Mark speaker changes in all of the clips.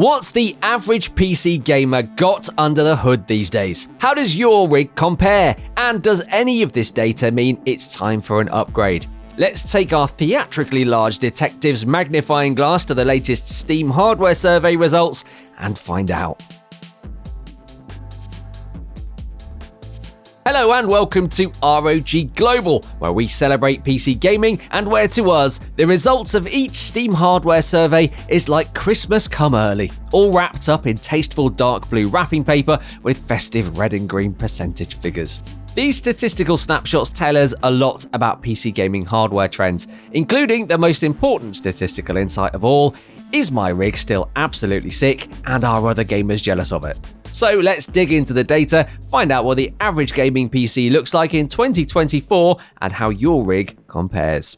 Speaker 1: What's the average PC gamer got under the hood these days? How does your rig compare? And does any of this data mean it's time for an upgrade? Let's take our theatrically large detective's magnifying glass to the latest Steam hardware survey results and find out. Hello and welcome to ROG Global, where we celebrate PC gaming and where to us, the results of each Steam hardware survey is like Christmas come early, all wrapped up in tasteful dark blue wrapping paper with festive red and green percentage figures. These statistical snapshots tell us a lot about PC gaming hardware trends, including the most important statistical insight of all: is my rig still absolutely sick and are other gamers jealous of it? So let's dig into the data, find out what the average gaming PC looks like in 2024 and how your rig compares.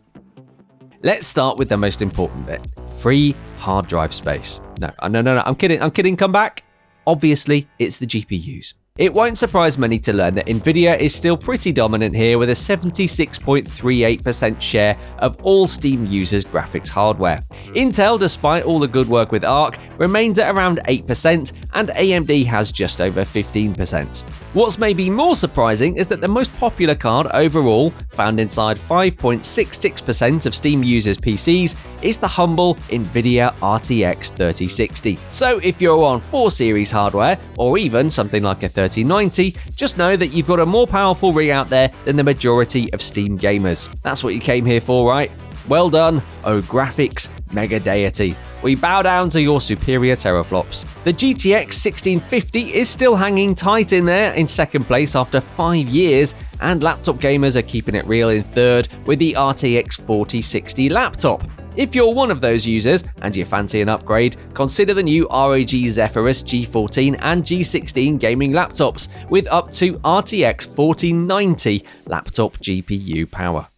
Speaker 1: Let's start with the most important bit: free hard drive space. No, I'm kidding, come back. Obviously, it's the GPUs. It won't surprise many to learn that Nvidia is still pretty dominant here with a 76.38% share of all Steam users' graphics hardware. Intel, despite all the good work with ROG, remains at around 8%, and AMD has just over 15%. What's maybe more surprising is that the most popular card overall, found inside 5.66% of Steam users' PCs, is the humble Nvidia RTX 3060. So if you're on 4 series hardware, or even something like a 3090, just know that you've got a more powerful rig out there than the majority of Steam gamers. That's what you came here for, right? Well done, oh graphics mega deity. We bow down to your superior teraflops. The GTX 1650 is still hanging tight in there in second place after 5 years, and laptop gamers are keeping it real in third with the RTX 4060 laptop. If you're one of those users and you fancy an upgrade, consider the new ROG Zephyrus G14 and G16 gaming laptops with up to RTX 4090 laptop GPU power.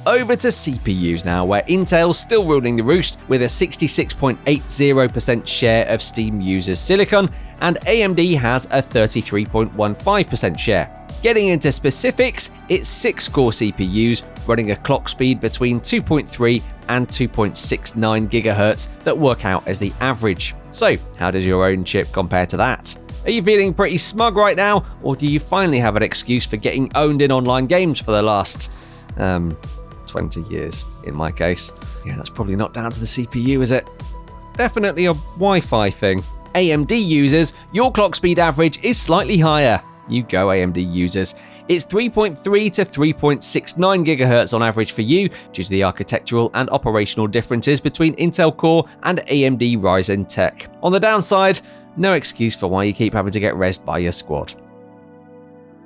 Speaker 1: Over to CPUs now, where Intel's still ruling the roost with a 66.80% share of Steam users' silicon, and AMD has a 33.15% share. Getting into specifics, it's 6-core CPUs running a clock speed between 2.3 and 2.69 GHz that work out as the average. So, how does your own chip compare to that? Are you feeling pretty smug right now, or do you finally have an excuse for getting owned in online games for the last 20 years in my case? Yeah, that's probably not down to the CPU, is it? Definitely a Wi-Fi thing. AMD users, your clock speed average is slightly higher. You go, AMD users. It's 3.3 to 3.69 GHz on average for you due to the architectural and operational differences between Intel Core and AMD Ryzen tech. On the downside, no excuse for why you keep having to get rezzed by your squad.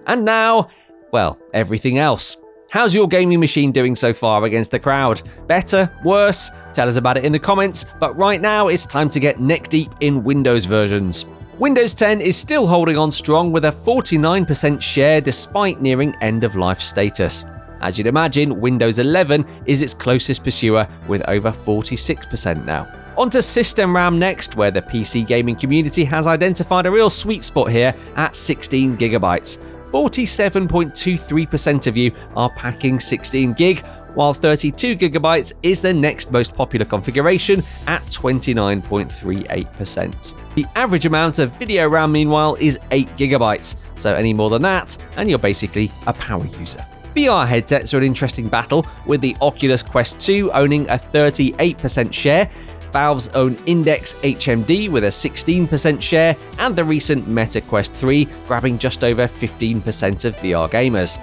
Speaker 1: And now, well, everything else. How's your gaming machine doing so far against the crowd? Better? Worse? Tell us about it in the comments, but right now it's time to get neck deep in Windows versions. Windows 10 is still holding on strong with a 49% share despite nearing end-of-life status. As you'd imagine, Windows 11 is its closest pursuer with over 46% now. Onto System RAM next, where the PC gaming community has identified a real sweet spot here at 16 GB. 47.23% of you are packing 16 gig, while 32 GB is the next most popular configuration at 29.38%. The average amount of video RAM, meanwhile, is 8 GB, so any more than that, and you're basically a power user. VR headsets are an interesting battle, with the Oculus Quest 2 owning a 38% share, Valve's own Index HMD with a 16% share, and the recent Meta Quest 3 grabbing just over 15% of VR gamers.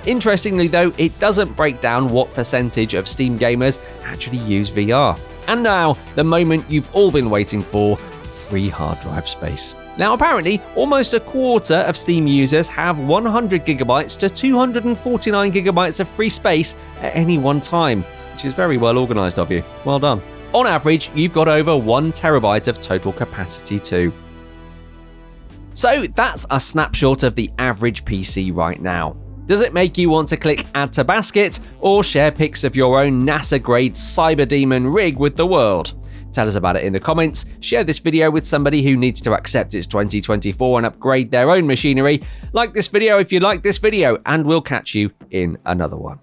Speaker 1: Interestingly though, it doesn't break down what percentage of Steam gamers actually use VR. And now, the moment you've all been waiting for: free hard drive space. Now apparently, almost a quarter of Steam users have 100 GB to 249 GB of free space at any one time, which is very well organised of you. Well done. On average, you've got over 1 TB of total capacity too. So that's a snapshot of the average PC right now. Does it make you want to click Add to Basket or share pics of your own NASA-grade Cyber Demon rig with the world? Tell us about it in the comments, share this video with somebody who needs to accept it's 2024 and upgrade their own machinery. Like this video if you like this video, and we'll catch you in another one.